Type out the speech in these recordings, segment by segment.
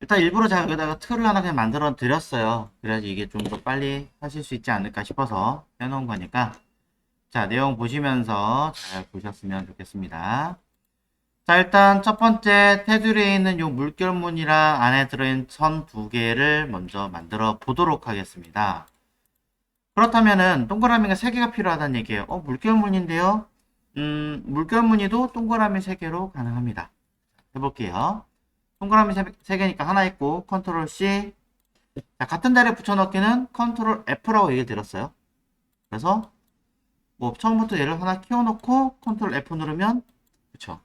일단 일부러 제가 여기다가 틀을 하나 그냥 만들어 드렸어요. 그래야지 이게 좀 더 빨리 하실 수 있지 않을까 싶어서 해놓은 거니까. 자, 내용 보시면서 잘 보셨으면 좋겠습니다. 자, 일단 첫 번째 테두리에 있는 요 물결무늬랑 안에 들어있는 선 두 개를 먼저 만들어 보도록 하겠습니다. 그렇다면은 동그라미가 3개가 필요하다는 얘기예요. 물결무늬인데요. 물결무늬도 동그라미 3개로 가능합니다. 해볼게요. 동그라미 3개니까 하나 있고 컨트롤 C. 자, 같은 자리에 붙여넣기는 컨트롤 F라고 얘기 드렸어요. 그래서 뭐 처음부터 얘를 하나 키워놓고 컨트롤 F 누르면 그쵸.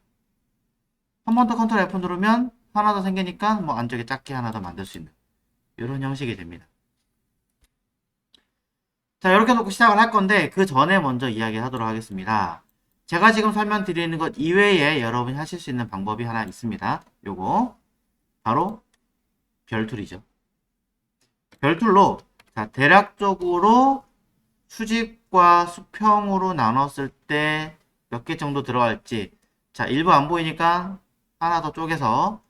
한 번 더 컨트롤 F 누르면 하나 더 생기니까 뭐 안쪽에 작게 하나 더 만들 수 있는 이런 형식이 됩니다. 자, 이렇게 놓고 시작을 할 건데 그 전에 먼저 이야기하도록 하겠습니다. 제가 지금 설명드리는 것 이외에 여러분이 하실 수 있는 방법이 하나 있습니다. 요거 바로 별툴이죠. 별툴로 자, 대략적으로 수직과 수평으로 나눴을 때 몇 개 정도 들어갈지 자, 일부 안 보이니까 하나 더 쪼개서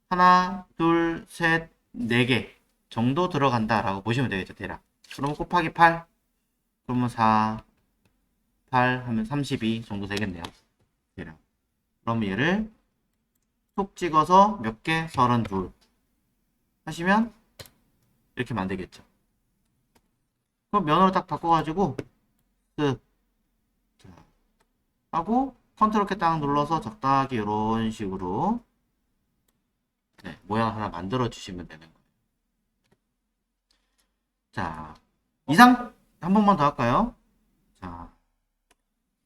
하나, 둘, 셋, 네 개 정도 들어간다라고 보시면 되겠죠, 대략. 그러면 곱하기 8, 그러면 4, 8 하면 32 정도 되겠네요. 대략. 그럼 얘를 톡 찍어서 몇 개? 32 하시면 이렇게 만들겠죠. 그럼 면으로 딱 바꿔가지고 끝 하고 컨트롤 키 딱 눌러서 적당하게 이런 식으로 네, 모양 하나 만들어 주시면 되는 거예요. 자, 이상 한 번만 더 할까요? 자,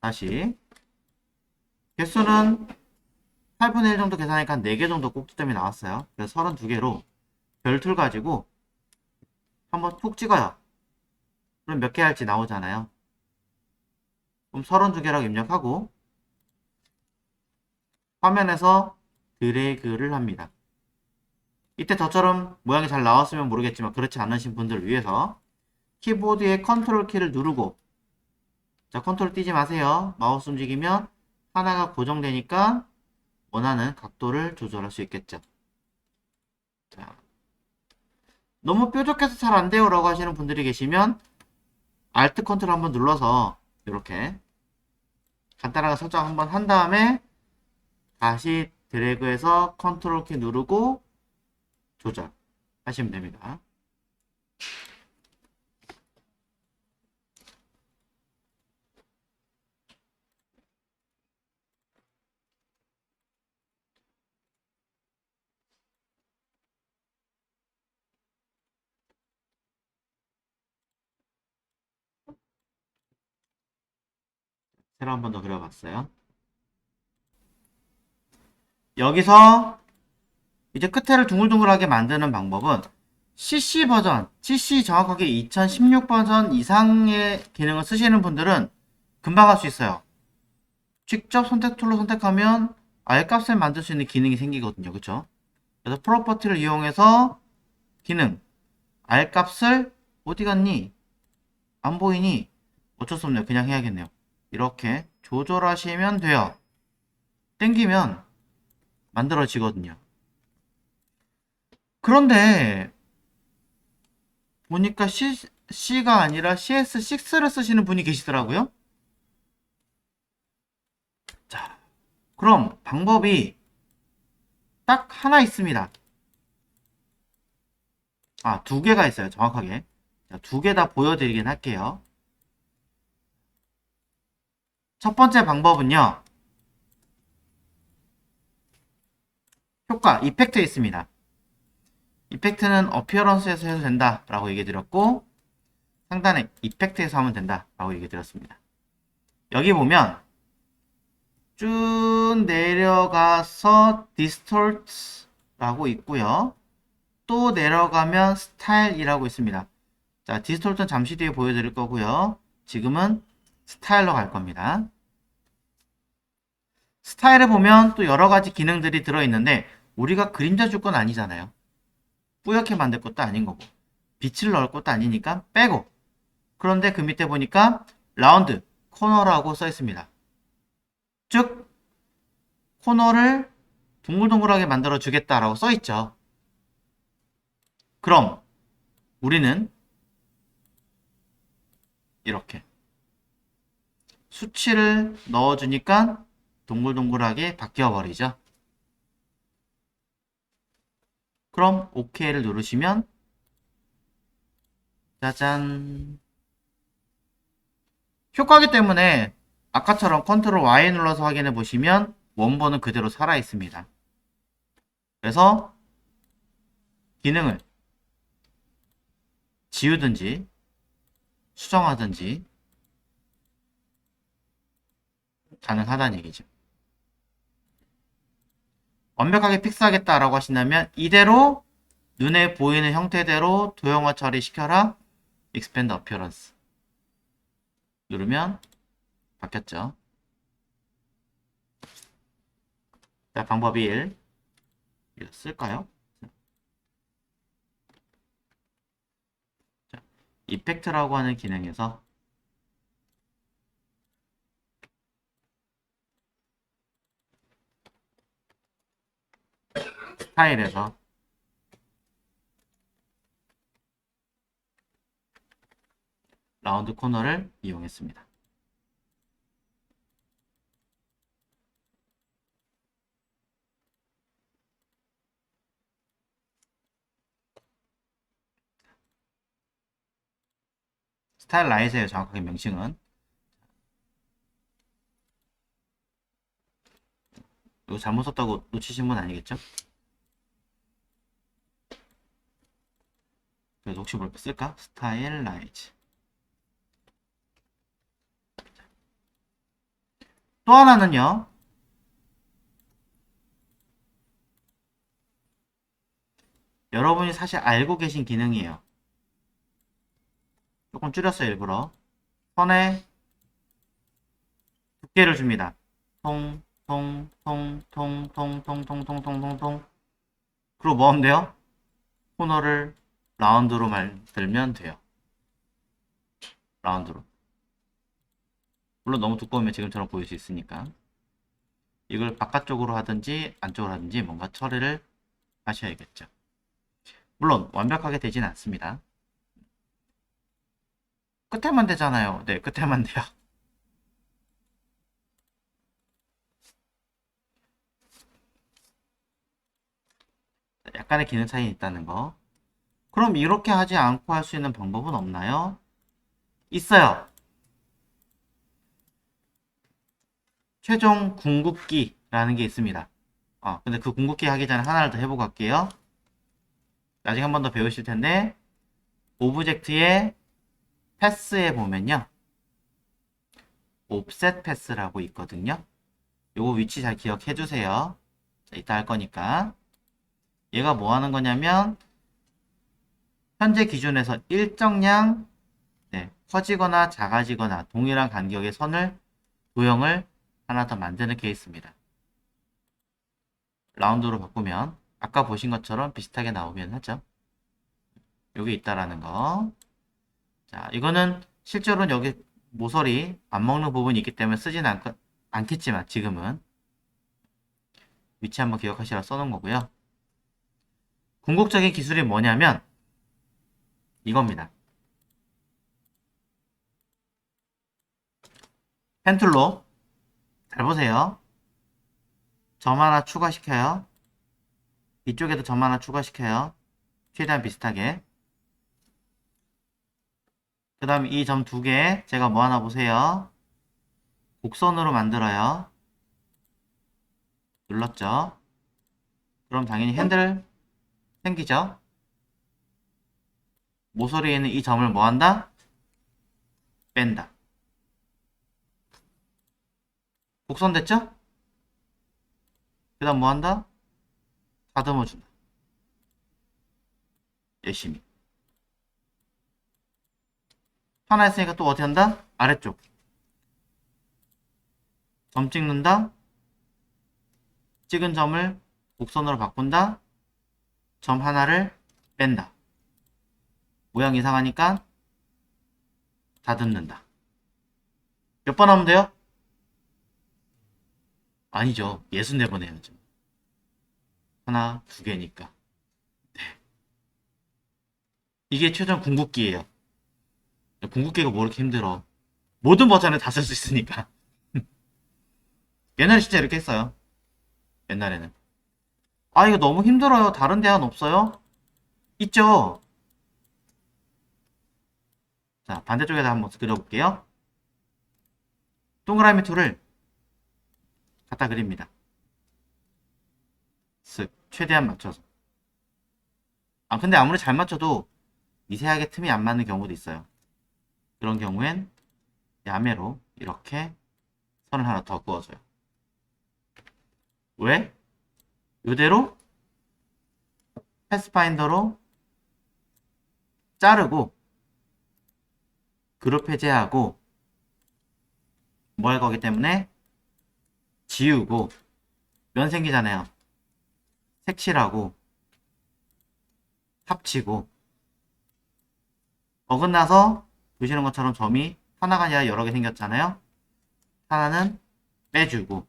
다시 개수는 8분의 1 정도 계산하니까 4개 정도 꼭지점이 나왔어요. 그래서 32개로 별툴 가지고 한번 툭 찍어요. 그럼 몇 개 할지 나오잖아요. 그럼 32개라고 입력하고 화면에서 드래그를 합니다. 이때 저처럼 모양이 잘 나왔으면 모르겠지만 그렇지 않으신 분들을 위해서 키보드의 컨트롤 키를 누르고 자, 컨트롤 띄지 마세요. 마우스 움직이면 하나가 고정되니까 원하는 각도를 조절할 수 있겠죠. 자, 너무 뾰족해서 잘 안 돼요 라고 하시는 분들이 계시면 Alt 컨트롤 한번 눌러서 이렇게 간단하게 설정 한번 한 다음에 다시 드래그해서 컨트롤 키 누르고 조절하시면 됩니다. 새로 한 번 더 그려봤어요. 여기서 이제 끝에를 둥글둥글하게 만드는 방법은 CC 버전, CC 정확하게 2016 버전 이상의 기능을 쓰시는 분들은 금방 할 수 있어요. 직접 선택 툴로 선택하면 R값을 만들 수 있는 기능이 생기거든요. 그쵸? 그래서 프로퍼티를 이용해서 기능 R값을 어디 갔니? 안 보이니? 어쩔 수 없네요. 그냥 해야겠네요. 이렇게 조절하시면 돼요. 땡기면 만들어지거든요. 그런데 보니까 C가 아니라 CS6를 쓰시는 분이 계시더라고요. 자, 그럼 방법이 딱 하나 있습니다. 아, 두 개가 있어요. 정확하게. 두 개 다 보여드리긴 할게요. 첫 번째 방법은요. 효과, 이펙트에 있습니다. 이펙트는 어피어런스에서 해도 된다 라고 얘기 드렸고 상단에 이펙트에서 하면 된다 라고 얘기 드렸습니다. 여기 보면 쭉 내려가서 Distort 라고 있고요. 또 내려가면 스타일이라고 있습니다. 자, 디스톨트는 잠시 뒤에 보여드릴 거고요. 지금은 스타일로 갈 겁니다. 스타일에 보면 또 여러 가지 기능들이 들어있는데 우리가 그림자 줄 건 아니잖아요. 뿌옇게 만들 것도 아닌 거고 빛을 넣을 것도 아니니까 빼고 그런데 그 밑에 보니까 라운드, 코너라고 써 있습니다. 즉 코너를 동글동글하게 만들어 주겠다라고 써 있죠. 그럼 우리는 이렇게 수치를 넣어주니까 동글동글하게 바뀌어 버리죠. 그럼 OK를 누르시면 짜잔. 효과기 때문에 아까처럼 컨트롤 Y 눌러서 확인해 보시면 원본은 그대로 살아 있습니다. 그래서 기능을 지우든지 수정하든지 가능하다는 얘기죠. 완벽하게 픽스하겠다라고 하신다면 이대로 눈에 보이는 형태대로 도형화 처리시켜라. Expand Appearance 누르면 바뀌었죠. 자, 방법 1 이거 쓸까요? 자, 이펙트라고 하는 기능에서 스타일에서 라운드 코너를 이용했습니다. 스타일 라이트예요. 정확하게 명칭은. 이거 잘못 썼다고 놓치신 분 아니겠죠? 그래서 혹시 뭘 쓸까? 스타일 라이트. 또 하나는요. 여러분이 사실 알고 계신 기능이에요. 조금 줄였어요, 일부러. 선에 두께를 줍니다. 통, 통, 통, 통, 통, 통, 통, 통, 통, 통, 통. 그리고 뭐 하면 돼요? 코너를 라운드로 만들면 돼요. 라운드로. 물론 너무 두꺼우면 지금처럼 보일 수 있으니까. 이걸 바깥쪽으로 하든지 안쪽으로 하든지 뭔가 처리를 하셔야겠죠. 물론 완벽하게 되진 않습니다. 끝에만 되잖아요. 네, 끝에만 돼요. 약간의 기능 차이 있다는 거. 그럼 이렇게 하지 않고 할 수 있는 방법은 없나요? 있어요. 최종 궁극기라는 게 있습니다. 근데 그 궁극기 하기 전에 하나를 더 해보고 갈게요. 나중에 한 번 더 배우실 텐데, 오브젝트의 패스에 보면요. 옵셋 패스라고 있거든요. 요거 위치 잘 기억해 주세요. 자, 이따 할 거니까. 얘가 뭐 하는 거냐면, 현재 기준에서 일정량, 네, 커지거나 작아지거나 동일한 간격의 선을, 도형을 하나 더 만드는 케이스입니다. 라운드로 바꾸면, 아까 보신 것처럼 비슷하게 나오긴 하죠. 여기 있다라는 거. 자, 이거는 실제로는 여기 모서리 안 먹는 부분이 있기 때문에 쓰지는 않겠지만 지금은 위치 한번 기억하시라 써놓은 거고요. 궁극적인 기술이 뭐냐면 이겁니다. 펜툴로 잘 보세요. 점 하나 추가시켜요. 이쪽에도 점 하나 추가시켜요. 최대한 비슷하게. 그 다음에 이 점 두 개 제가 뭐 하나 보세요. 곡선으로 만들어요. 눌렀죠. 그럼 당연히 핸들 생기죠. 모서리에 있는 이 점을 뭐 한다? 뺀다. 곡선 됐죠? 그 다음 뭐 한다? 다듬어 준다. 열심히. 하나 했으니까 또 어떻게 한다? 아래쪽. 점 찍는다. 찍은 점을 곡선으로 바꾼다. 점 하나를 뺀다. 모양 이상하니까 다듬는다. 몇 번 하면 돼요? 아니죠. 64번 해야죠. 하나, 두 개니까. 이게 최종 궁극기예요. 궁극기가 뭐 이렇게 힘들어. 모든 버전을 다 쓸 수 있으니까. 옛날에 진짜 이렇게 했어요. 옛날에는. 아, 이거 너무 힘들어요. 다른 대안 없어요? 있죠? 자, 반대쪽에다 한번 그려볼게요. 동그라미 툴을 갖다 그립니다. 쓱, 최대한 맞춰서. 아, 근데 아무리 잘 맞춰도 미세하게 틈이 안 맞는 경우도 있어요. 그런 경우엔 야매로 이렇게 선을 하나 더 그어줘요. 왜? 이대로 패스파인더로 자르고 그룹 해제하고 뭐 할 거기 때문에 지우고 면 생기잖아요. 색칠하고 합치고 어긋나서 보시는 것처럼 점이 하나가 아니라 여러 개 생겼잖아요. 하나는 빼주고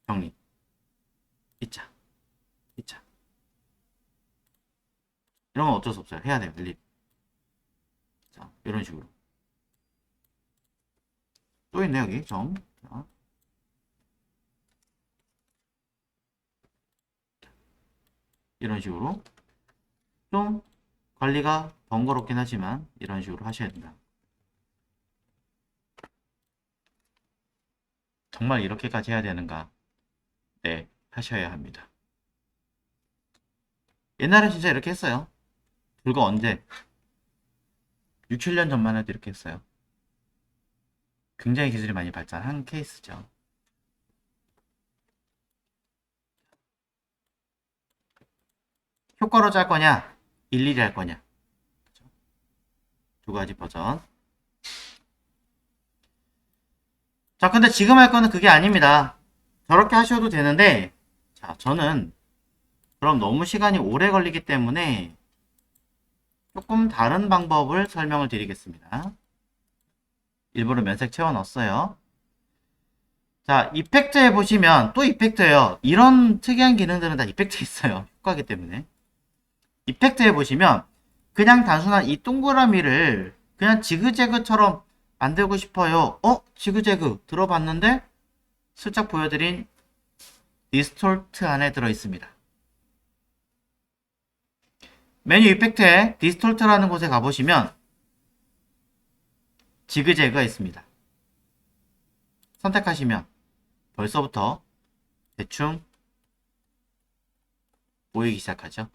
정리. 이자 이자 이런 건 어쩔 수 없어요. 해야 돼요. 립. 자, 이런 식으로. 또 있네 여기 점. 자. 이런 식으로 좀 관리가 번거롭긴 하지만 이런 식으로 하셔야 된다. 정말 이렇게까지 해야 되는가? 네, 하셔야 합니다. 옛날에 진짜 이렇게 했어요. 불과 언제? 6, 7년 전만 해도 이렇게 했어요. 굉장히 기술이 많이 발전한 케이스죠. 효과로 짤 거냐? 일일이 할 거냐? 두 가지 버전. 자, 근데 지금 할 거는 그게 아닙니다. 저렇게 하셔도 되는데, 자, 저는 그럼 너무 시간이 오래 걸리기 때문에 조금 다른 방법을 설명을 드리겠습니다. 일부러 면색 채워 넣었어요. 자, 이펙트에 보시면 또 이펙트예요. 이런 특이한 기능들은 다 이펙트 있어요. 효과기 때문에. 이펙트에 보시면 그냥 단순한 이 동그라미를 그냥 지그재그처럼 만들고 싶어요. 지그재그 들어봤는데 슬쩍 보여드린 디스톨트 안에 들어있습니다. 메뉴 이펙트에 디스톨트라는 곳에 가보시면 지그재그가 있습니다. 선택하시면 벌써부터 대충 보이기 시작하죠.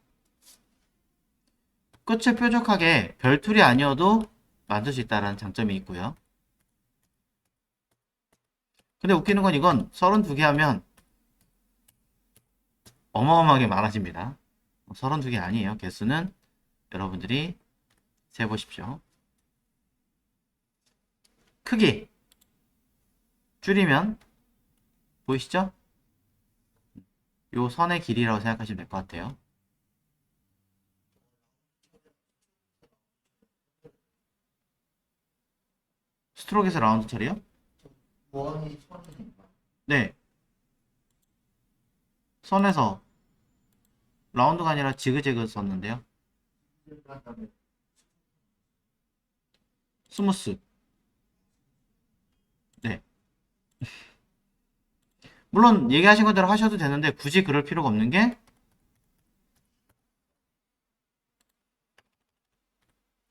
끝을 뾰족하게 별툴이 아니어도 만들 수 있다는 장점이 있고요. 근데 웃기는 건 이건 32개 하면 어마어마하게 많아집니다. 32개 아니에요. 개수는 여러분들이 세보십시오. 크기 줄이면 보이시죠? 요 선의 길이라고 생각하시면 될 것 같아요. 스트로크에서 라운드 처리요? 원이 선이니까. 네. 선에서 라운드가 아니라 지그재그 썼는데요. 스무스. 네. 물론 얘기하신 것대로 하셔도 되는데 굳이 그럴 필요가 없는 게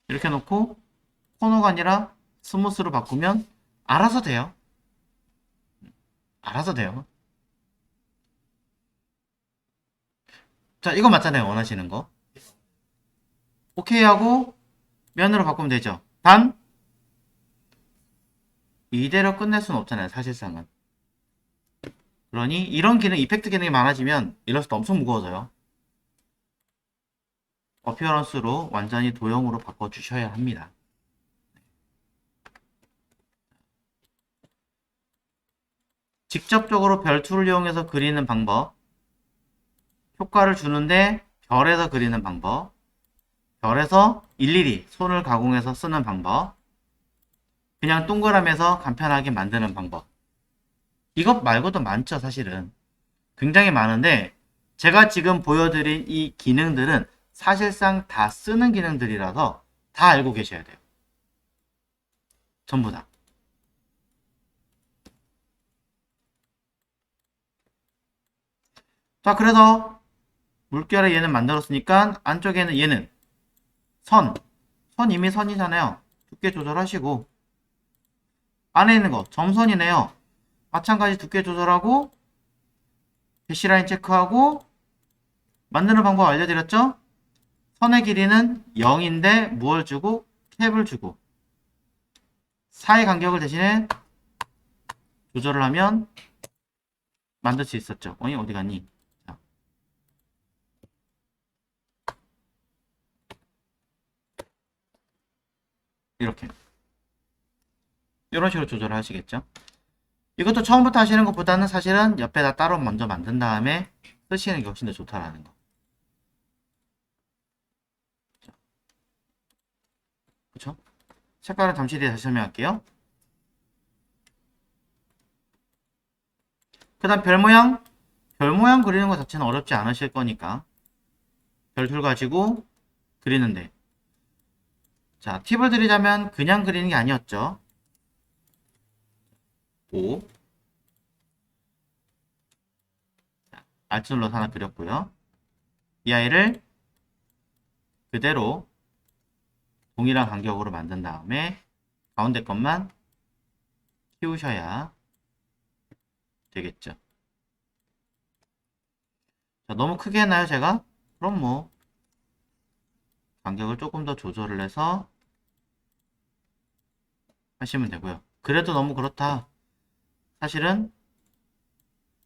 이렇게 놓고 코너가 아니라 스무스로 바꾸면 알아서 돼요. 알아서 돼요. 자, 이거 맞잖아요. 원하시는 거. 오케이 하고 면으로 바꾸면 되죠. 단 이대로 끝낼 수는 없잖아요. 사실상은. 그러니 이런 기능, 이펙트 기능이 많아지면 일러스트 엄청 무거워져요. 어피어런스로 완전히 도형으로 바꿔주셔야 합니다. 직접적으로 별툴을 이용해서 그리는 방법, 효과를 주는데 별에서 그리는 방법, 별에서 일일이 손을 가공해서 쓰는 방법, 그냥 동그라미에서 간편하게 만드는 방법. 이것 말고도 많죠, 사실은. 굉장히 많은데 제가 지금 보여드린 이 기능들은 사실상 다 쓰는 기능들이라서 다 알고 계셔야 돼요. 전부 다. 자, 그래서 물결에 얘는 만들었으니까 안쪽에는 얘는 선 이미 선이잖아요. 두께 조절하시고 안에 있는 거 점선이네요. 마찬가지 두께 조절하고 대시라인 체크하고 만드는 방법 알려드렸죠? 선의 길이는 0인데 무얼 주고 캡을 주고 사이 간격을 대신에 조절을 하면 만들 수 있었죠. 어디 갔니? 자. 이렇게 이런 식으로 조절을 하시겠죠. 이것도 처음부터 하시는 것보다는 사실은 옆에다 따로 먼저 만든 다음에 쓰시는 게 훨씬 더 좋다라는 거. 그쵸? 색깔은 잠시 뒤에 다시 설명할게요. 그 다음 별 모양 그리는 것 자체는 어렵지 않으실 거니까 별툴 가지고 그리는데 자 팁을 드리자면 그냥 그리는 게 아니었죠. 5 알트 눌러서 하나 그렸고요. 이 아이를 그대로 동일한 간격으로 만든 다음에 가운데 것만 키우셔야 되겠죠. 자, 너무 크게 했나요 제가? 그럼 뭐 간격을 조금 더 조절을 해서 하시면 되고요. 그래도 너무 그렇다. 사실은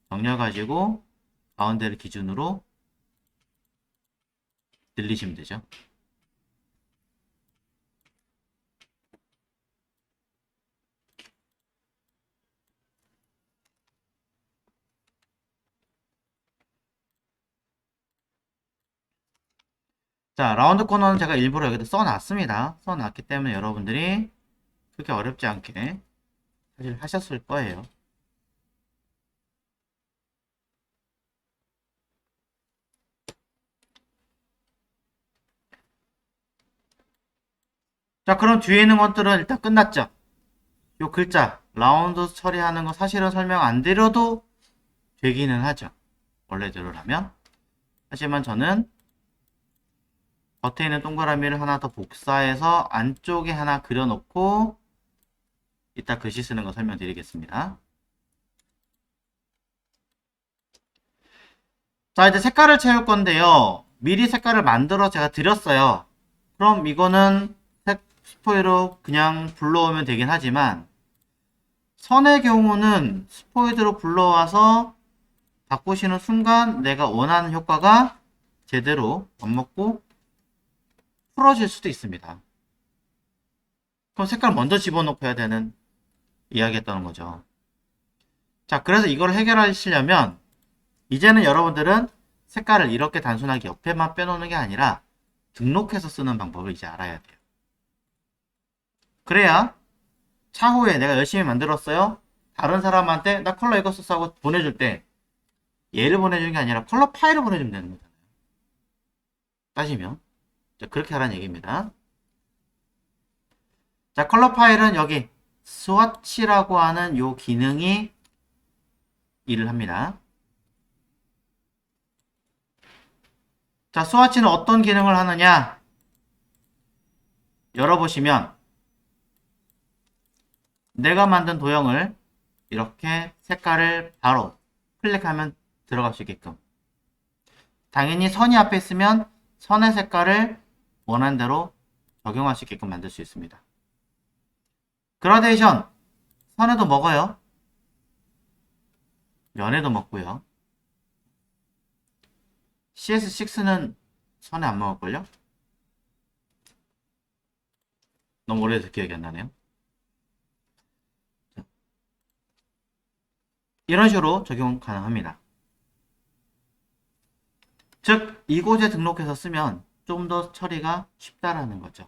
정렬 가지고 가운데를 기준으로 늘리시면 되죠. 자, 라운드 코너는 제가 일부러 여기다 써놨습니다. 써놨기 때문에 여러분들이 그렇게 어렵지 않게 사실 하셨을 거예요. 자, 그럼 뒤에 있는 것들은 일단 끝났죠. 요 글자, 라운드 처리하는 거 사실은 설명 안 드려도 되기는 하죠. 원래대로라면. 하지만 저는 겉에 있는 동그라미를 하나 더 복사해서 안쪽에 하나 그려놓고 이따 글씨 쓰는 거 설명드리겠습니다. 자, 이제 색깔을 채울 건데요. 미리 색깔을 만들어 제가 드렸어요. 그럼 이거는 색 스포이드로 그냥 불러오면 되긴 하지만 선의 경우는 스포이드로 불러와서 바꾸시는 순간 내가 원하는 효과가 제대로 안 먹고 풀어질 수도 있습니다. 그럼 색깔 먼저 집어넣고 해야 되는 이야기였다는 거죠. 자, 그래서 이걸 해결하시려면 이제는 여러분들은 색깔을 이렇게 단순하게 옆에만 빼놓는 게 아니라 등록해서 쓰는 방법을 이제 알아야 돼요. 그래야 차후에 내가 열심히 만들었어요. 다른 사람한테 나 컬러 이거 썼어 하고 보내줄 때 얘를 보내주는 게 아니라 컬러 파일을 보내주면 되는 거잖아요. 따지면. 자, 그렇게 하라는 얘기입니다. 자, 컬러 파일은 여기 스와치라고 하는 요 기능이 일을 합니다. 자, 스와치는 어떤 기능을 하느냐? 열어보시면 내가 만든 도형을 이렇게 색깔을 바로 클릭하면 들어갈 수 있게끔 당연히 선이 앞에 있으면 선의 색깔을 원하는 대로 적용할 수 있게끔 만들 수 있습니다. 그라데이션 선에도 먹어요. 면에도 먹고요. CS6는 선에 안 먹을걸요? 너무 오래돼서 기억이 안 나네요. 이런 식으로 적용 가능합니다. 즉 이곳에 등록해서 쓰면 좀 더 처리가 쉽다라는 거죠.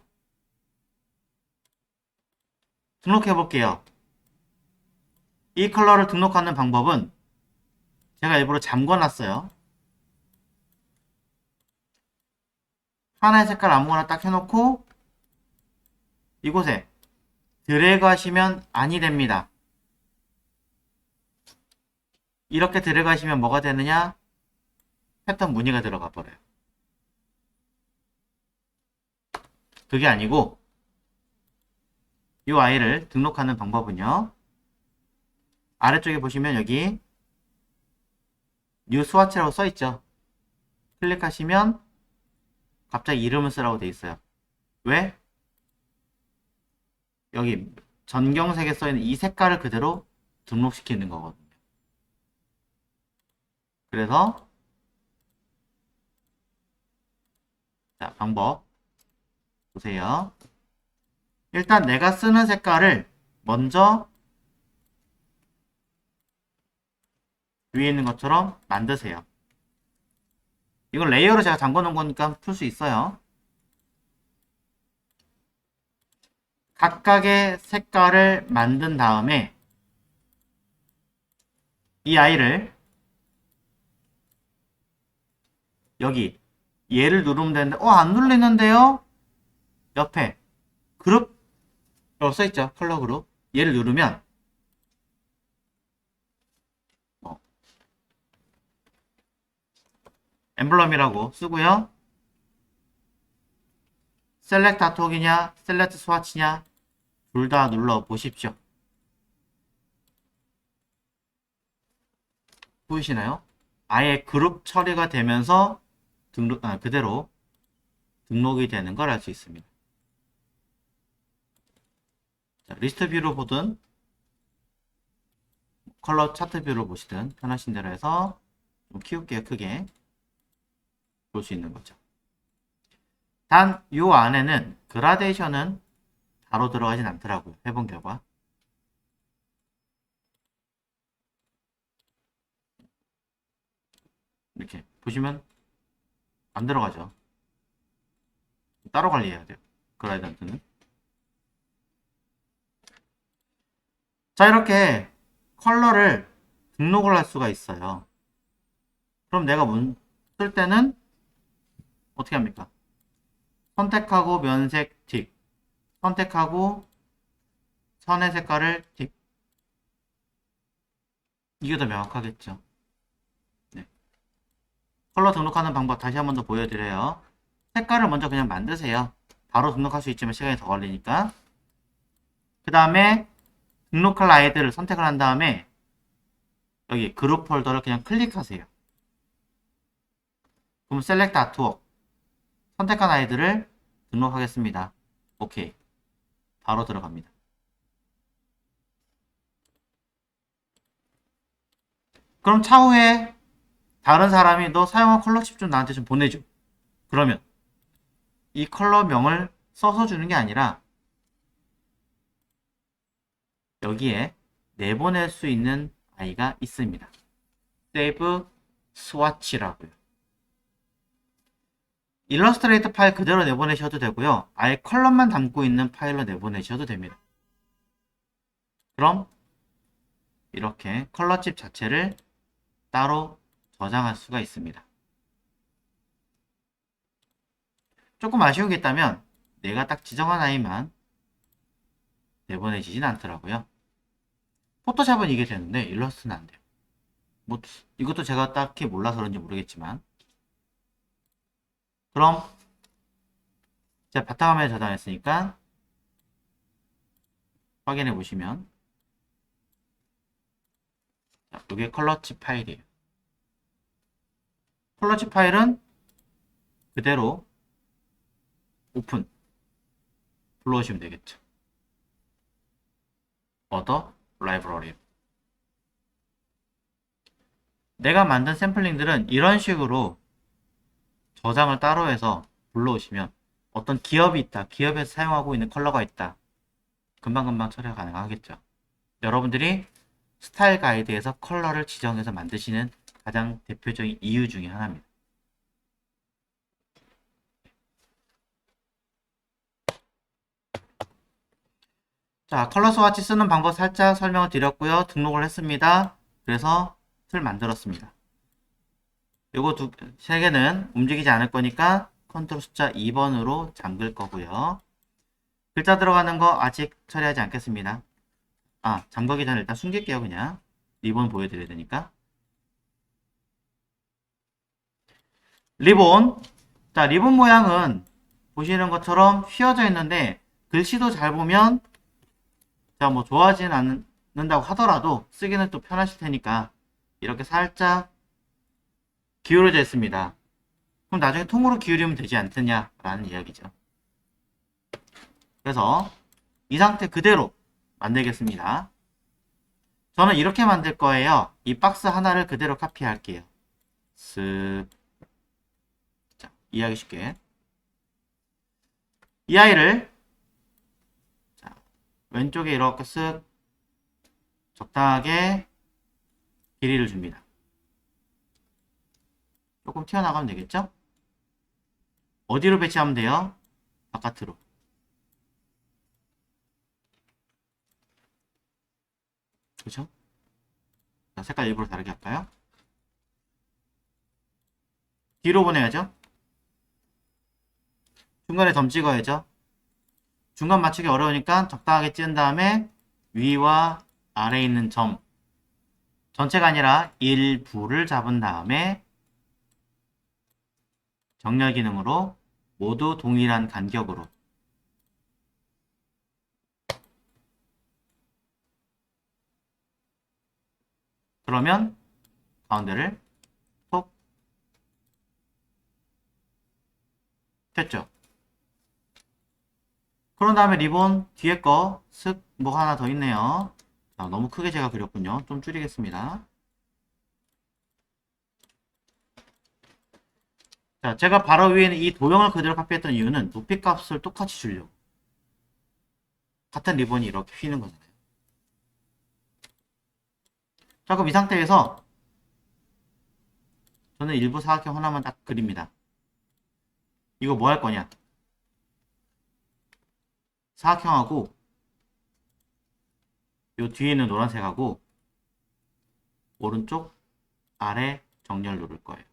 등록해 볼게요. 이 컬러를 등록하는 방법은 제가 일부러 잠궈 놨어요. 하나의 색깔 아무거나 딱 해놓고 이곳에 드래그 하시면 아니 됩니다. 이렇게 드래그 하시면 뭐가 되느냐? 패턴 무늬가 들어가 버려요. 그게 아니고 이 아이를 등록하는 방법은요. 아래쪽에 보시면 여기 뉴 스와치라고 써있죠. 클릭하시면 갑자기 이름을 쓰라고 돼 있어요. 왜? 여기 전경색에 써있는 이 색깔을 그대로 등록시키는 거거든요. 그래서 자, 방법 보세요. 일단 내가 쓰는 색깔을 먼저 위에 있는 것처럼 만드세요. 이건 레이어로 제가 잠궈 놓은 거니까 풀 수 있어요. 각각의 색깔을 만든 다음에 이 아이를 여기 얘를 누르면 되는데 안 눌리는데요? 옆에 그룹 써있죠. 컬러 그룹. 얘를 누르면 엠블럼이라고 쓰고요. 셀렉트 아트웍이냐 셀렉트 스와치냐 둘 다 눌러 보십시오. 보이시나요? 아예 그룹 처리가 되면서 그대로 등록이 되는 걸 알 수 있습니다. 자, 리스트 뷰로 보든 컬러 차트 뷰로 보시든 편하신 대로 해서 좀 키울게요. 크게 볼 수 있는 거죠. 단 요 안에는 그라데이션은 바로 들어가진 않더라고요. 해본 결과. 이렇게 보시면 안 들어가죠. 따로 관리해야 돼요. 그라디언트는. 자, 이렇게 컬러를 등록을 할 수가 있어요. 그럼 내가 쓸 때는 어떻게 합니까? 선택하고 면색 틱, 선택하고 선의 색깔을 틱. 이게 더 명확하겠죠. 네. 컬러 등록하는 방법 다시 한 번 더 보여드려요. 색깔을 먼저 그냥 만드세요. 바로 등록할 수 있지만 시간이 더 걸리니까. 그 다음에 등록할 아이들을 선택을 한 다음에 여기 그룹 폴더를 그냥 클릭하세요. 그럼 셀렉트 아트웍 선택한 아이들을 등록하겠습니다. 오케이. 바로 들어갑니다. 그럼 차후에 다른 사람이 너 사용한 컬러 칩 좀 나한테 좀 보내줘. 그러면 이 컬러명을 써서 주는 게 아니라 여기에 내보낼 수 있는 아이가 있습니다. Save Swatch라고요. 일러스트레이터 파일 그대로 내보내셔도 되고요. 아예 컬러만 담고 있는 파일로 내보내셔도 됩니다. 그럼 이렇게 컬러칩 자체를 따로 저장할 수가 있습니다. 조금 아쉬운 게 있다면 내가 딱 지정한 아이만 내보내지진 않더라고요. 포토샵은 이게 되는데 일러스트는 안 돼요. 뭐 이것도 제가 딱히 몰라서 그런지 모르겠지만 그럼 제가 바탕화면에 저장했으니까 확인해 보시면 자, 이게 컬러칩 파일이에요. 컬러칩 파일은 그대로 오픈 불러오시면 되겠죠. Other Library. 내가 만든 샘플링들은 이런 식으로 저장을 따로 해서 불러오시면 어떤 기업이 있다. 기업에서 사용하고 있는 컬러가 있다. 금방금방 처리가 가능하겠죠. 여러분들이 스타일 가이드에서 컬러를 지정해서 만드시는 가장 대표적인 이유 중에 하나입니다. 자, 컬러 스와치 쓰는 방법 살짝 설명을 드렸고요. 등록을 했습니다. 그래서 틀 만들었습니다. 요거 세 개는 움직이지 않을 거니까 컨트롤 숫자 2번으로 잠글 거고요. 글자 들어가는 거 아직 처리하지 않겠습니다. 아, 잠그기 전에 일단 숨길게요. 그냥 리본 보여드려야 되니까. 리본. 자, 리본 모양은 보시는 것처럼 휘어져 있는데 글씨도 잘 보면 자, 뭐 좋아하진 않는다고 하더라도 쓰기는 또 편하실 테니까 이렇게 살짝 기울어져 있습니다. 그럼 나중에 통으로 기울이면 되지 않겠냐라는 이야기죠. 그래서 이 상태 그대로 만들겠습니다. 저는 이렇게 만들 거예요. 이 박스 하나를 그대로 카피할게요. 쓱. 자, 이해하기 쉽게. 이 아이를 자, 왼쪽에 이렇게 쓱 적당하게 길이를 줍니다. 조금 튀어나가면 되겠죠? 어디로 배치하면 돼요? 바깥으로. 그렇죠? 자, 색깔 일부러 다르게 할까요? 뒤로 보내야죠. 중간에 점 찍어야죠. 중간 맞추기 어려우니까 적당하게 찍은 다음에 위와 아래에 있는 점 전체가 아니라 일부를 잡은 다음에 정렬 기능으로 모두 동일한 간격으로 그러면 가운데를 톡 폈죠. 그런 다음에 리본 뒤에 거 슥 뭐가 하나 더 있네요. 자, 너무 크게 제가 그렸군요. 좀 줄이겠습니다. 자, 제가 바로 위에는 이 도형을 그대로 카피했던 이유는 높이 값을 똑같이 주려고. 같은 리본이 이렇게 휘는 거잖아요. 자, 그럼 이 상태에서 저는 일부 사각형 하나만 딱 그립니다. 이거 뭐 할 거냐? 사각형하고 요 뒤에 있는 노란색하고 오른쪽 아래 정렬 누를 거예요.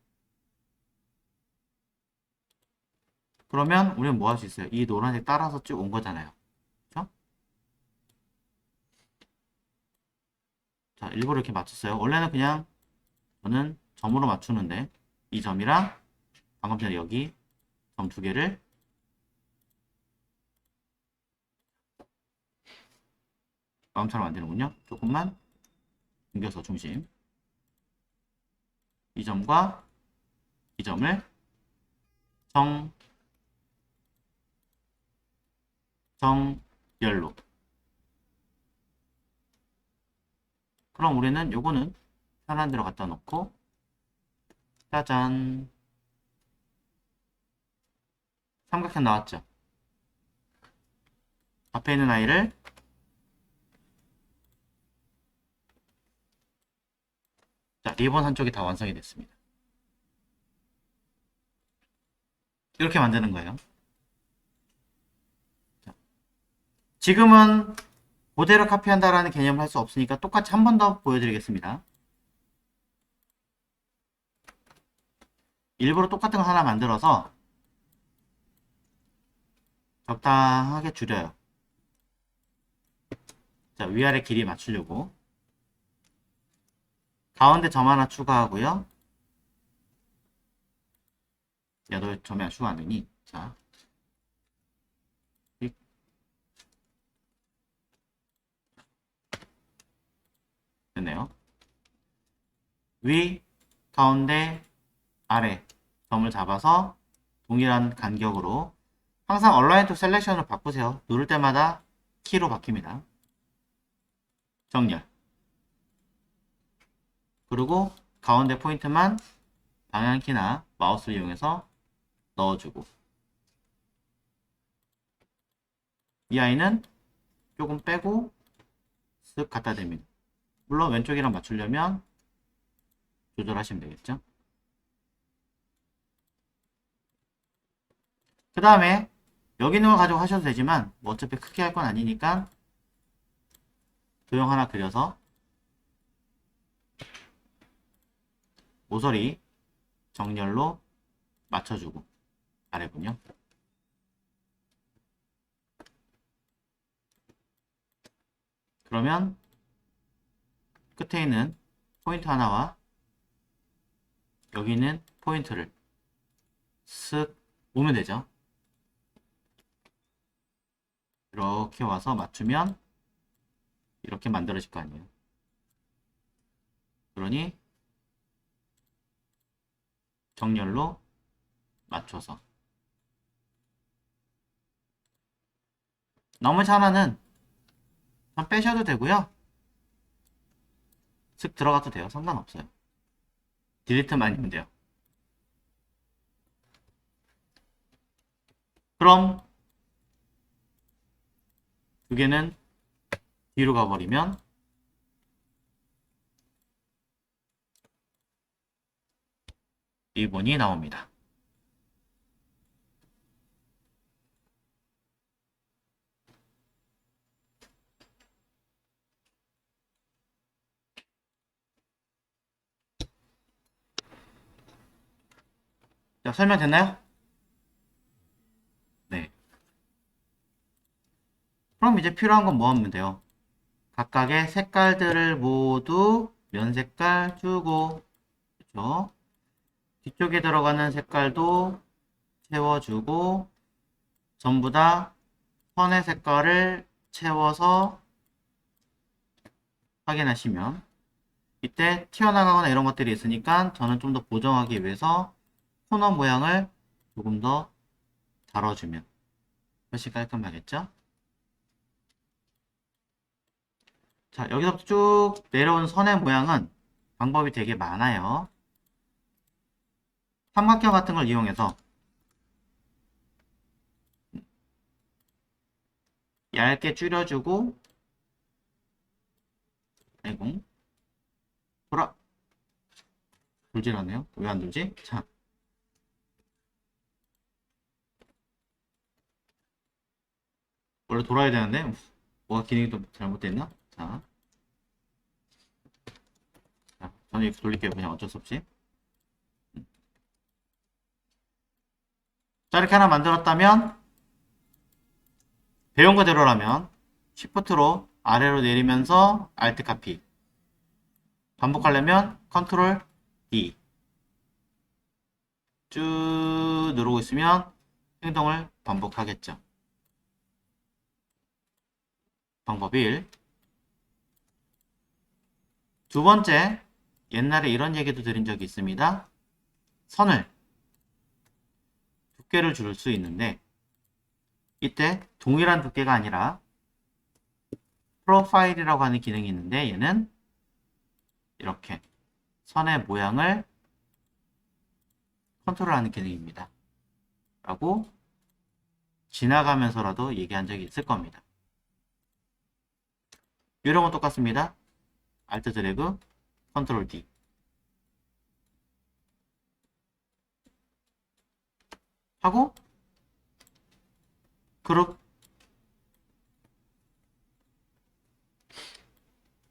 그러면 우리는 뭐 할 수 있어요? 이 노란색 따라서 쭉 온 거잖아요. 그쵸? 자, 일부러 이렇게 맞췄어요. 원래는 그냥 저는 점으로 맞추는데 이 점이랑 방금 전에 여기 점 두 개를 마음처럼 만드는군요. 조금만 옮겨서 중심 이 점과 이 점을 정열로 그럼 우리는 요거는 편한 데로 갖다 놓고 짜잔 삼각형 나왔죠. 앞에 있는 아이를 자, 리본 한쪽이 다 완성이 됐습니다. 이렇게 만드는 거예요. 자, 지금은 그대로 카피한다라는 개념을 할 수 없으니까 똑같이 한 번 더 보여드리겠습니다. 일부러 똑같은 거 하나 만들어서 적당하게 줄여요. 자, 위아래 길이 맞추려고 가운데 점 하나 추가하고요. 야, 너 점이 안 추가 안 되니? 자, 됐네요. 위, 가운데, 아래 점을 잡아서 동일한 간격으로 항상 얼라인 투 셀렉션을 바꾸세요. 누를 때마다 키로 바뀝니다. 정렬. 그리고 가운데 포인트만 방향키나 마우스를 이용해서 넣어주고 이 아이는 조금 빼고 쓱 갖다 대입니다. 물론 왼쪽이랑 맞추려면 조절하시면 되겠죠. 그 다음에 여기 있는 걸 가지고 하셔도 되지만 뭐 어차피 크게 할 건 아니니까 도형 하나 그려서 모서리 정렬로 맞춰주고 아래군요. 그러면 끝에 있는 포인트 하나와 여기 있는 포인트를 쓱 오면 되죠. 이렇게 와서 맞추면 이렇게 만들어질 거 아니에요. 그러니 정렬로 맞춰서 나머지 하나는 그냥 빼셔도 되고요. 쓱 들어가도 돼요. 상관없어요. 딜리트만 아니면 돼요. 그럼 두 개는 뒤로 가버리면 리본이 나옵니다. 자, 설명됐나요? 네. 그럼 이제 필요한 건 뭐 하면 돼요? 각각의 색깔들을 모두 면 색깔 주고, 그렇죠? 뒤쪽에 들어가는 색깔도 채워주고, 전부 다 선의 색깔을 채워서 확인하시면, 이때 튀어나가거나 이런 것들이 있으니까 저는 좀 더 보정하기 위해서 코너 모양을 조금 더 다뤄주면 훨씬 깔끔하겠죠? 자, 여기서부터 쭉 내려오는 선의 모양은 방법이 되게 많아요. 삼각형 같은 걸 이용해서 얇게 줄여주고, 아이고, 돌질 않네요. 왜 안 돌지? 자, 원래 돌아야 되는데, 뭐가 기능이 또 잘못됐나? 자, 저는 이렇게 돌릴게요. 그냥 어쩔 수 없이. 자, 이렇게 하나 만들었다면, 배운 거대로라면, Shift로 아래로 내리면서 Alt 카피. 반복하려면 Ctrl D. 쭉 누르고 있으면 행동을 반복하겠죠. 방법 1. 두 번째, 옛날에 이런 얘기도 드린 적이 있습니다. 선을 두께를 줄 수 있는데 이때 동일한 두께가 아니라 프로파일이라고 하는 기능이 있는데 얘는 이렇게 선의 모양을 컨트롤하는 기능입니다. 라고 지나가면서라도 얘기한 적이 있을 겁니다. 이런 건 똑같습니다. Alt 드래그, Ctrl D. 하고 그룹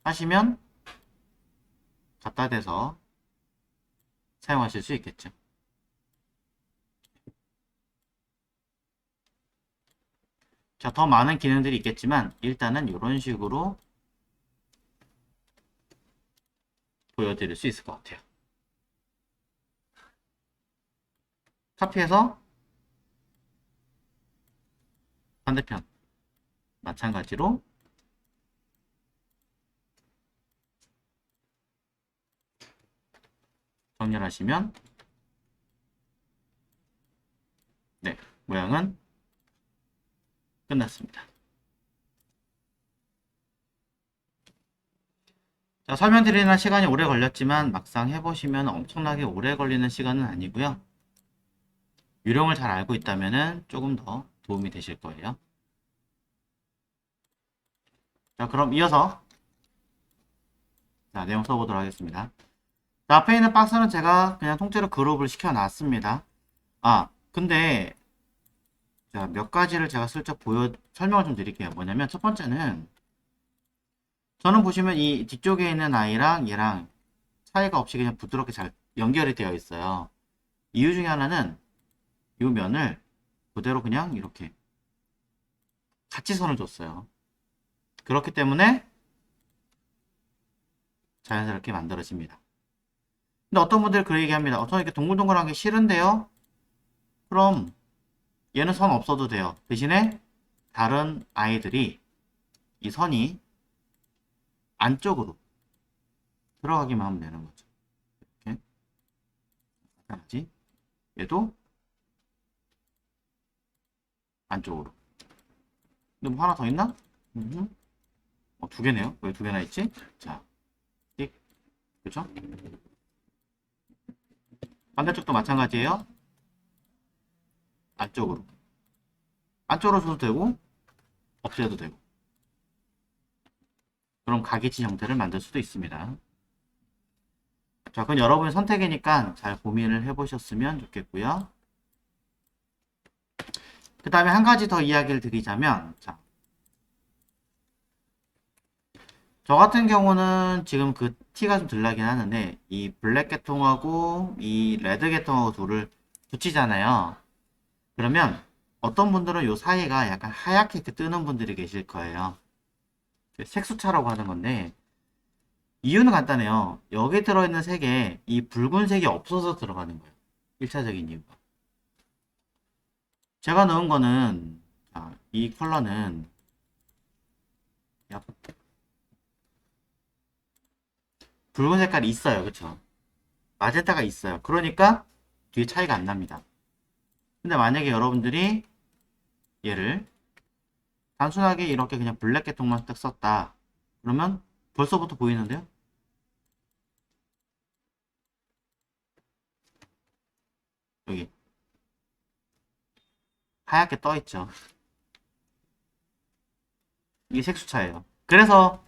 하시면 갖다 대서 사용하실 수 있겠죠. 자, 더 많은 기능들이 있겠지만 일단은 이런 식으로 보여드릴 수 있을 것 같아요. 카피해서 반대편 마찬가지로 정렬하시면 네, 모양은 끝났습니다. 자, 설명드리는 시간이 오래 걸렸지만 막상 해보시면 엄청나게 오래 걸리는 시간은 아니고요. 요령을 잘 알고 있다면 조금 더 도움이 되실 거예요. 자, 그럼 이어서 자, 내용 써보도록 하겠습니다. 자, 앞에 있는 박스는 제가 그냥 통째로 그룹을 시켜놨습니다. 아, 근데 자, 몇 가지를 제가 슬쩍 설명을 좀 드릴게요. 뭐냐면 첫 번째는 저는 보시면 이 뒤쪽에 있는 아이랑 얘랑 차이가 없이 그냥 부드럽게 잘 연결이 되어 있어요. 이유 중에 하나는 이 면을 그대로 그냥 이렇게 같이 선을 줬어요. 그렇기 때문에 자연스럽게 만들어집니다. 근데 어떤 분들이 그 얘기합니다. 저는 이렇게 동글동글한 게 싫은데요? 그럼 얘는 선 없어도 돼요. 대신에 다른 아이들이 이 선이 안쪽으로 들어가기만 하면 되는 거죠. 이렇게. 마찬가지. 얘도 안쪽으로. 근데 뭐 하나 더 있나? 두 개네요. 왜 두 개나 있지? 자, 띡. 그죠? 반대쪽도 마찬가지예요. 안쪽으로. 안쪽으로 줘도 되고, 없애도 되고. 그럼 가기치 형태를 만들 수도 있습니다. 자, 그건 여러분의 선택이니까 잘 고민을 해보셨으면 좋겠고요. 그 다음에 한 가지 더 이야기를 드리자면, 자, 저 같은 경우는 지금 그 티가 좀 덜 나긴 하는데, 이 블랙 계통하고 이 레드 계통하고 둘을 붙이잖아요. 그러면 어떤 분들은 요 사이가 약간 하얗게 이렇게 뜨는 분들이 계실 거예요. 색수차라고 하는 건데, 이유는 간단해요. 여기 들어있는 색에 이 붉은색이 없어서 들어가는 거예요. 1차적인 이유가. 제가 넣은 거는, 자, 이 컬러는 약간 붉은 색깔이 있어요. 그쵸? 마젠타가 있어요. 그러니까 뒤에 차이가 안 납니다. 근데 만약에 여러분들이 얘를 단순하게 이렇게 그냥 블랙 계통만 딱 썼다. 그러면 벌써부터 보이는데요? 여기 하얗게 떠 있죠. 이게 색수차예요. 그래서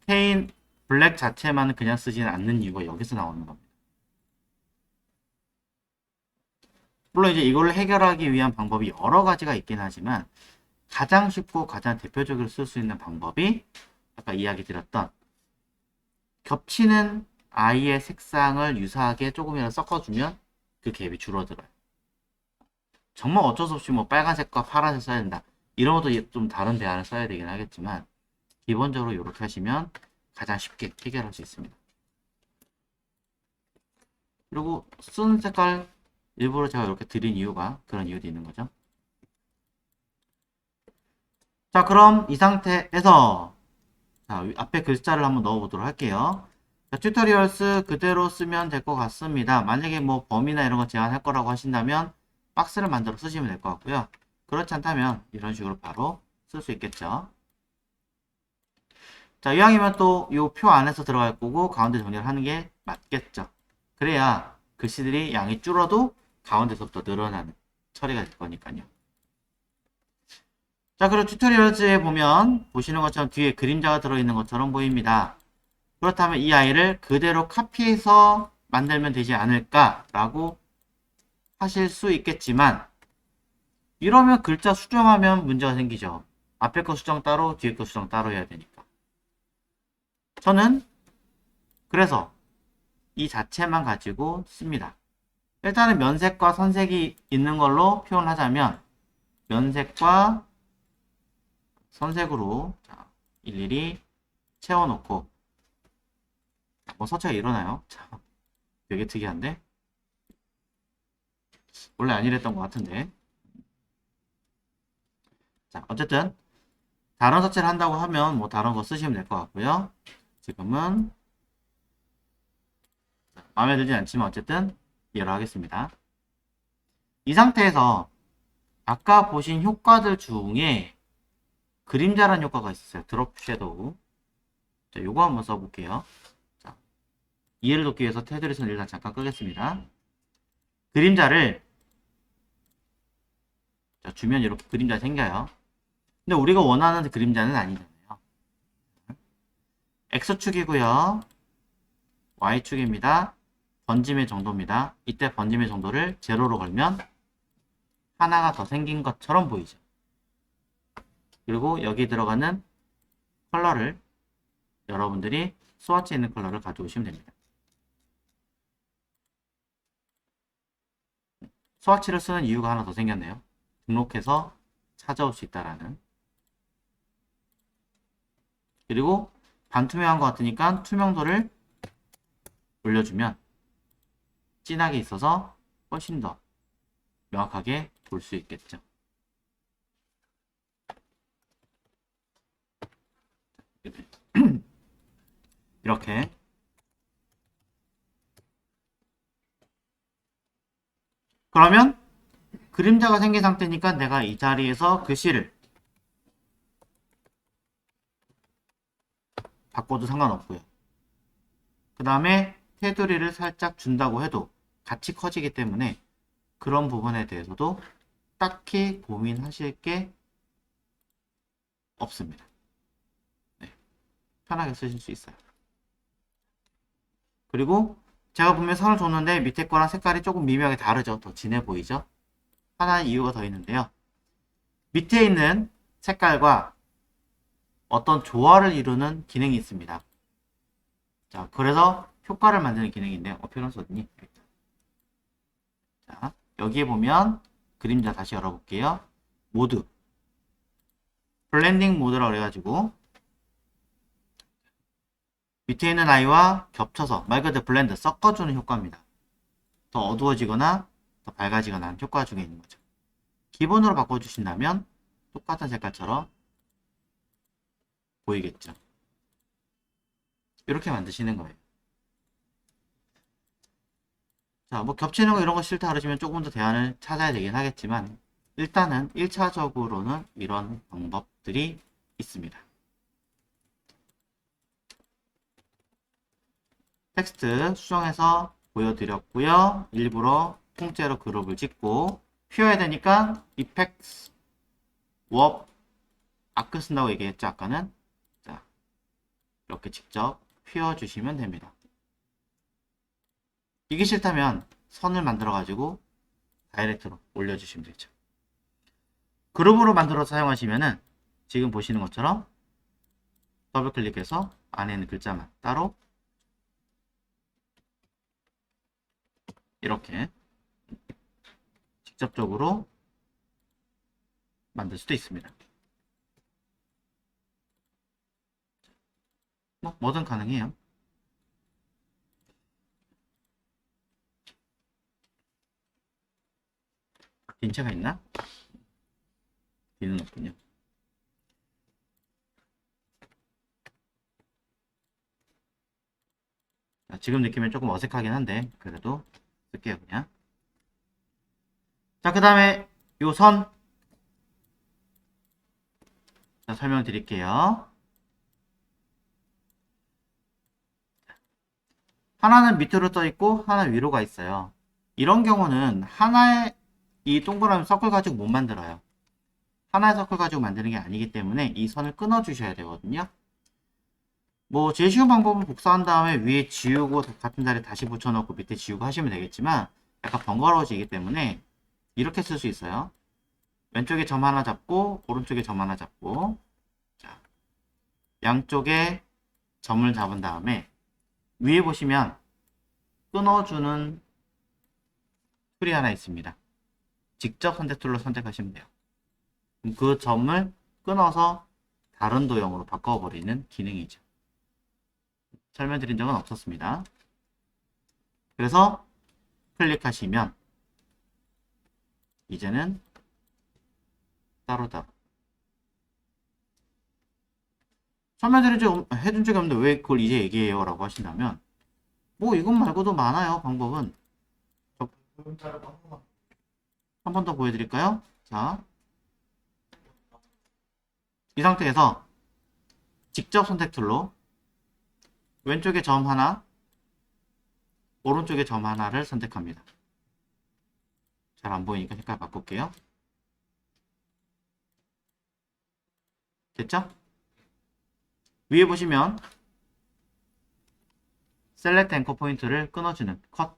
케인 블랙 자체만 그냥 쓰지는 않는 이유가 여기서 나오는 겁니다. 물론 이제 이걸 해결하기 위한 방법이 여러 가지가 있긴 하지만 가장 쉽고 가장 대표적으로 쓸 수 있는 방법이 아까 이야기 드렸던 겹치는 아이의 색상을 유사하게 조금이라도 섞어주면 그 갭이 줄어들어요. 정말 어쩔 수 없이 뭐 빨간색과 파란색 써야 된다. 이런 것도 좀 다른 대안을 써야 되긴 하겠지만 기본적으로 이렇게 하시면 가장 쉽게 해결할 수 있습니다. 그리고 쓰는 색깔 일부러 제가 이렇게 드린 이유가 그런 이유도 있는 거죠. 자, 그럼 이 상태에서 자, 앞에 글자를 한번 넣어 보도록 할게요. 자, 튜토리얼스 그대로 쓰면 될 것 같습니다. 만약에 뭐 범위나 이런 거 제한할 거라고 하신다면 박스를 만들어 쓰시면 될 것 같고요. 그렇지 않다면 이런 식으로 바로 쓸 수 있겠죠. 자, 이왕이면 또 이 표 안에서 들어갈 거고 가운데 정리를 하는 게 맞겠죠. 그래야 글씨들이 양이 줄어도 가운데서부터 늘어나는 처리가 될 거니까요. 자, 그리고 튜토리얼즈에 보면 보시는 것처럼 뒤에 그림자가 들어있는 것처럼 보입니다. 그렇다면 이 아이를 그대로 카피해서 만들면 되지 않을까라고 하실 수 있겠지만 이러면 글자 수정하면 문제가 생기죠. 앞에 거 수정 따로 뒤에 거 수정 따로 해야 되니까. 저는 그래서 이 자체만 가지고 씁니다. 일단은 면색과 선색이 있는 걸로 표현하자면 면색과 선색으로 자, 일일이 채워놓고 뭐 서체가 일어나요? 자, 되게 특이한데? 원래 안 이랬던 것 같은데. 자, 어쨌든 다른 서체를 한다고 하면 뭐 다른 거 쓰시면 될 것 같고요. 지금은 마음에 들지 않지만 어쨌든 이해를 하겠습니다. 이 상태에서 아까 보신 효과들 중에 그림자라는 효과가 있었어요. 드롭 섀도우. 자, 요거 한번 써볼게요. 자, 이해를 돕기 위해서 테두리 선을 일단 잠깐 끄겠습니다. 그림자를 자, 주면 이렇게 그림자 생겨요. 근데 우리가 원하는 그림자는 아니잖아요. X축이고요. Y축입니다. 번짐의 정도입니다. 이때 번짐의 정도를 제로로 걸면 하나가 더 생긴 것처럼 보이죠. 그리고 여기 들어가는 컬러를 여러분들이 스와치에 있는 컬러를 가져오시면 됩니다. 스와치를 쓰는 이유가 하나 더 생겼네요. 등록해서 찾아올 수 있다라는. 그리고 반투명한 것 같으니까 투명도를 올려주면 진하게 있어서 훨씬 더 명확하게 볼 수 있겠죠. 이렇게. 그러면 그림자가 생긴 상태니까 내가 이 자리에서 글씨를 바꿔도 상관없고요. 그 다음에 테두리를 살짝 준다고 해도 같이 커지기 때문에 그런 부분에 대해서도 딱히 고민하실 게 없습니다. 네, 편하게 쓰실 수 있어요. 그리고 제가 분명히 선을 줬는데 밑에 거랑 색깔이 조금 미묘하게 다르죠. 더 진해 보이죠? 하나의 이유가 더 있는데요. 밑에 있는 색깔과 어떤 조화를 이루는 기능이 있습니다. 자, 그래서 효과를 만드는 기능인데요. 어피런스 어디니? 자, 여기에 보면 그림자 다시 열어볼게요. 모드. 블렌딩 모드라고 그래가지고 밑에 있는 아이와 겹쳐서 말 그대로 블렌드 섞어주는 효과입니다. 더 어두워지거나 더 밝아지거나 하는 효과 중에 있는 거죠. 기본으로 바꿔주신다면 똑같은 색깔처럼 보이겠죠. 이렇게 만드시는 거예요. 자, 뭐 겹치는 거 이런 거 싫다 그러시면 조금 더 대안을 찾아야 되긴 하겠지만 일단은 1차적으로는 이런 방법들이 있습니다. 텍스트 수정해서 보여드렸고요. 일부러 통째로 그룹을 찍고 휘어야 되니까 이펙트 워 아크 쓴다고 얘기했죠. 아까는. 자, 이렇게 직접 휘어주시면 됩니다. 이게 싫다면 선을 만들어 가지고 다이렉트로 올려주시면 되죠. 그룹으로 만들어서 사용하시면은 지금 보시는 것처럼 더블 클릭해서 안에 있는 글자만 따로 이렇게 직접적으로 만들 수도 있습니다. 뭐든 가능해요. 빈체가 있나? 빈은 없군요. 자, 지금 느낌은 조금 어색하긴 한데 그래도 쓸게요 그냥. 자, 그 다음에 요 선 설명드릴게요. 하나는 밑으로 떠 있고 하나 위로 가 있어요. 이런 경우는 하나의 이 동그라미 서클 가지고 못 만들어요. 하나의 서클 가지고 만드는 게 아니기 때문에 이 선을 끊어 주셔야 되거든요. 뭐 제일 쉬운 방법은 복사한 다음에 위에 지우고 같은 자리에 다시 붙여놓고 밑에 지우고 하시면 되겠지만 약간 번거로워지기 때문에 이렇게 쓸 수 있어요. 왼쪽에 점 하나 잡고 오른쪽에 점 하나 잡고 자, 양쪽에 점을 잡은 다음에 위에 보시면 끊어주는 툴이 하나 있습니다. 직접 선택 툴로 선택하시면 돼요. 그럼 그 점을 끊어서 다른 도형으로 바꿔버리는 기능이죠. 설명드린 적은 없었습니다. 그래서 클릭하시면 이제는 따로따로 해준 적이 없는데 왜 그걸 이제 얘기해요? 라고 하신다면 뭐 이것 말고도 많아요. 방법은 그림자를 한 번만. 한 번 더 보여드릴까요? 자, 이 상태에서 직접 선택 툴로 왼쪽에 점 하나, 오른쪽에 점 하나를 선택합니다. 잘 안 보이니까 색깔 바꿀게요. 됐죠? 위에 보시면 셀렉트 앵커 포인트를 끊어주는 컷.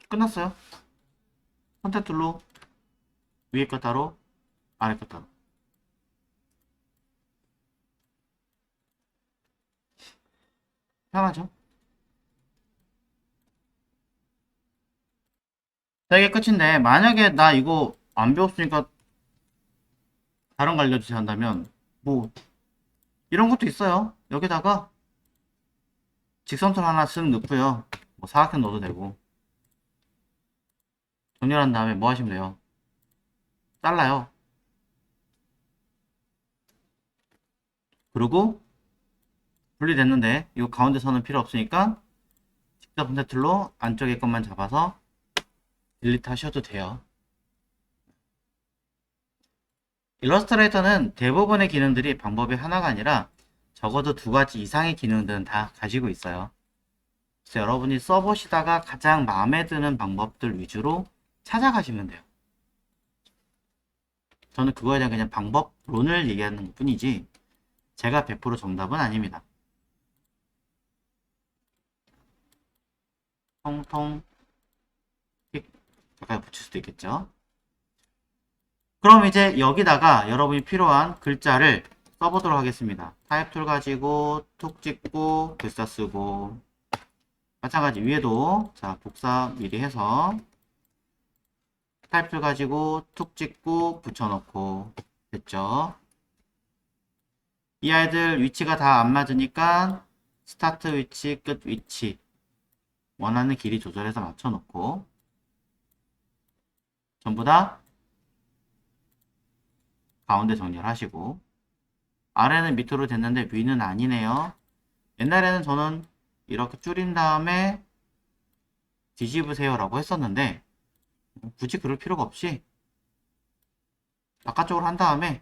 끝났어요. 선택 툴로 위에 거 따로, 아래 거 따로. 편하죠? 자, 이게 끝인데, 만약에 나 이거 안 배웠으니까 다른 거 알려주세요 한다면, 뭐, 이런 것도 있어요. 여기다가 직선틀 하나 쓱 넣고요. 뭐, 사각형 넣어도 되고. 정렬한 다음에 뭐 하시면 돼요? 잘라요. 그리고 분리됐는데, 이거 가운데 선은 필요 없으니까, 직접 컨트롤로 안쪽에 것만 잡아서 딜리트 하셔도 돼요. 일러스트레이터는 대부분의 기능들이 방법이 하나가 아니라 적어도 두 가지 이상의 기능들은 다 가지고 있어요. 그래서 여러분이 써보시다가 가장 마음에 드는 방법들 위주로 찾아가시면 돼요. 저는 그거에 대한 그냥 방법론을 얘기하는 것 뿐이지 제가 100% 정답은 아닙니다. 통통 픽 가까이 붙일 수도 있겠죠. 그럼 이제 여기다가 여러분이 필요한 글자를 써보도록 하겠습니다. 타입 툴 가지고 툭 찍고 글자 쓰고 마찬가지 위에도 자 복사 미리 해서 타입 툴 가지고 툭 찍고 붙여놓고 됐죠. 이 아이들 위치가 다 안 맞으니까 스타트 위치 끝 위치 원하는 길이 조절해서 맞춰놓고 전부 다 가운데 정렬하시고 아래는 밑으로 됐는데 위는 아니네요. 옛날에는 저는 이렇게 줄인 다음에 뒤집으세요 라고 했었는데 굳이 그럴 필요가 없이 바깥쪽으로 한 다음에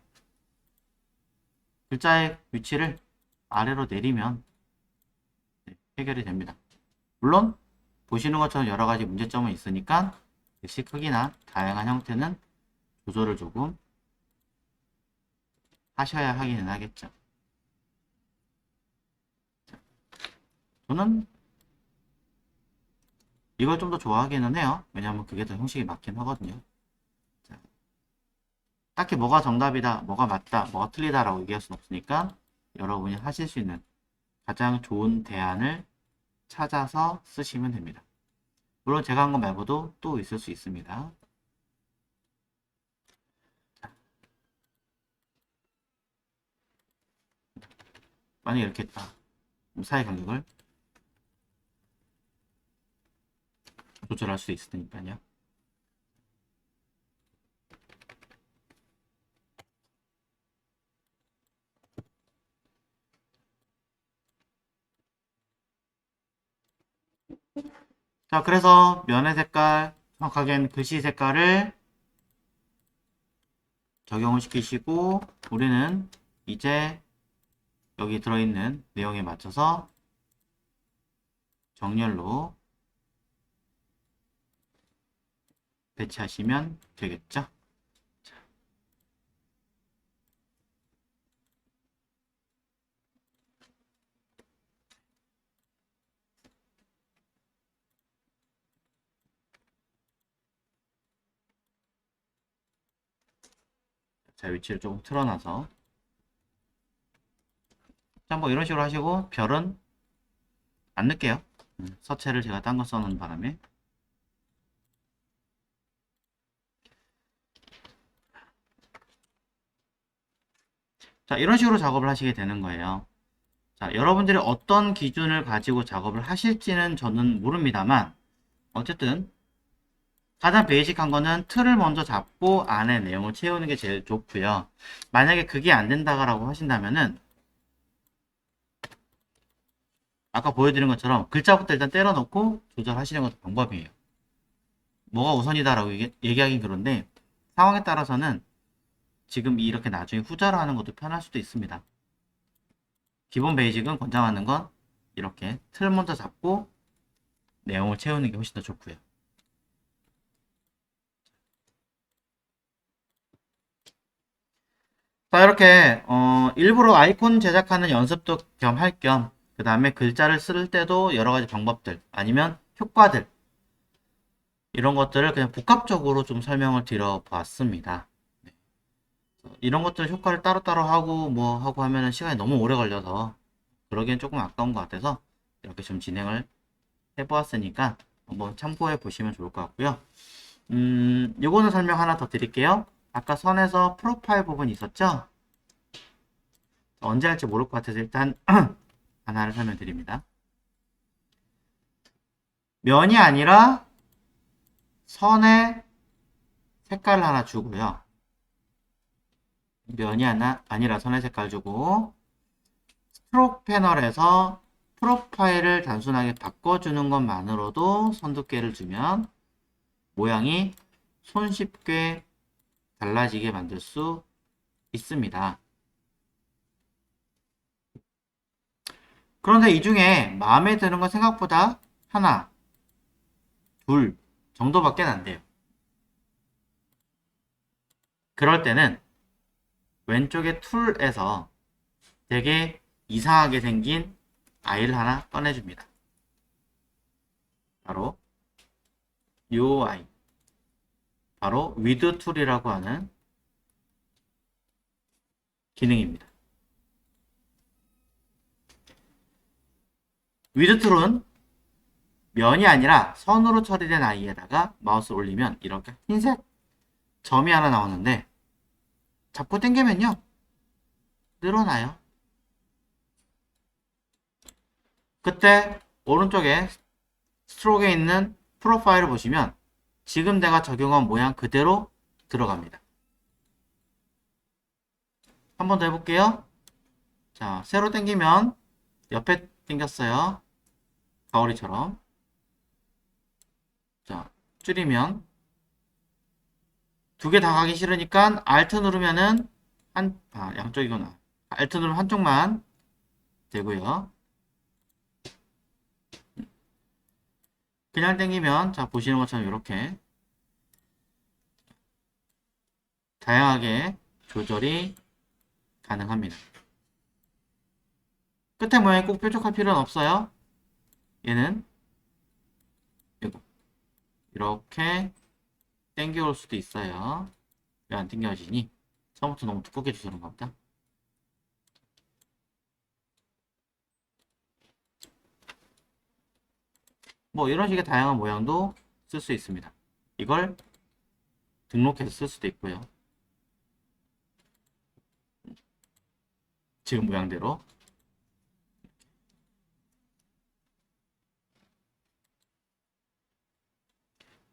글자의 위치를 아래로 내리면 해결이 됩니다. 물론 보시는 것처럼 여러가지 문제점은 있으니까 글씨 크기나 다양한 형태는 조절을 조금 하셔야 하기는 하겠죠. 저는 이걸 좀 더 좋아하기는 해요. 왜냐하면 그게 더 형식이 맞긴 하거든요. 자, 딱히 뭐가 정답이다, 뭐가 맞다, 뭐가 틀리다 라고 얘기할 수는 없으니까 여러분이 하실 수 있는 가장 좋은 대안을 찾아서 쓰시면 됩니다. 물론 제가 한 거 말고도 또 있을 수 있습니다. 만약에 이렇게 했다. 사이 간격을 조절할 수 있으니까요. 자, 그래서 면의 색깔, 정확하게는 글씨 색깔을 적용을 시키시고 우리는 이제 여기 들어있는 내용에 맞춰서 정렬로 배치하시면 되겠죠. 자, 위치를 조금 틀어놔서 자, 뭐 이런 식으로 하시고 별은 안 넣을게요. 서체를 제가 딴 거 써놓은 바람에 자, 이런 식으로 작업을 하시게 되는 거예요. 자, 여러분들이 어떤 기준을 가지고 작업을 하실지는 저는 모릅니다만 어쨌든 가장 베이직한 거는 틀을 먼저 잡고 안에 내용을 채우는 게 제일 좋고요. 만약에 그게 안 된다고 하신다면은 아까 보여드린 것처럼 글자부터 일단 때려 넣고 조절하시는 것도 방법이에요. 뭐가 우선이다라고 얘기하긴 그런데 상황에 따라서는 지금 이렇게 나중에 후자로 하는 것도 편할 수도 있습니다. 기본 베이직은 권장하는 건 이렇게 틀 먼저 잡고 내용을 채우는 게 훨씬 더 좋고요. 자, 이렇게 일부러 아이콘 제작하는 연습도 겸 할 겸 그 다음에 글자를 쓸 때도 여러 가지 방법들 아니면 효과들 이런 것들을 그냥 복합적으로 좀 설명을 드려 보았습니다. 네. 이런 것들 효과를 따로따로 하고 뭐 하고 하면은 시간이 너무 오래 걸려서 그러기엔 조금 아까운 것 같아서 이렇게 좀 진행을 해 보았으니까 한번 참고해 보시면 좋을 것 같고요. 요거는 설명 하나 더 드릴게요. 아까 선에서 프로파일 부분 있었죠? 언제 할지 모를 것 같아서 일단 하나를 설명드립니다. 면이 아니라 선에 색깔을 하나 주고요. 면이 아니라 선의 색깔 주고 스트로크 패널에서 프로파일을 단순하게 바꿔주는 것만으로도 선 두께를 주면 모양이 손쉽게 달라지게 만들 수 있습니다. 그런데 이 중에 마음에 드는 건 생각보다 하나, 둘 정도밖에 안 돼요. 그럴 때는 왼쪽의 툴에서 되게 이상하게 생긴 아이를 하나 꺼내줍니다. 바로 요 아이. 바로 위드 툴이라고 하는 기능입니다. 위드 툴은 면이 아니라 선으로 처리된 아이에다가 마우스를 올리면 이렇게 흰색 점이 하나 나오는데 잡고 당기면요 늘어나요. 그때 오른쪽에 스트로크에 있는 프로파일을 보시면 지금 내가 적용한 모양 그대로 들어갑니다. 한 번 더 해볼게요. 자, 세로 당기면 옆에 당겼어요. 가오리처럼. 자, 줄이면 두 개 다 가기 싫으니까 Alt 누르면은 양쪽이구나. Alt 누르면 한쪽만 되고요. 그냥 당기면 자 보시는 것처럼 이렇게 다양하게 조절이 가능합니다. 끝에 모양이 꼭 뾰족할 필요는 없어요. 얘는 이렇게 당겨올 수도 있어요. 왜 안 당겨지니? 처음부터 너무 두껍게 주시는 겁니다. 뭐 이런 식의 다양한 모양도 쓸 수 있습니다. 이걸 등록해서 쓸 수도 있고요. 지금 모양대로.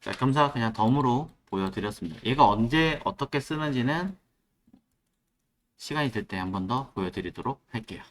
자, 겸사 그냥 덤으로 보여드렸습니다. 얘가 언제 어떻게 쓰는지는 시간이 될 때 한 번 더 보여드리도록 할게요.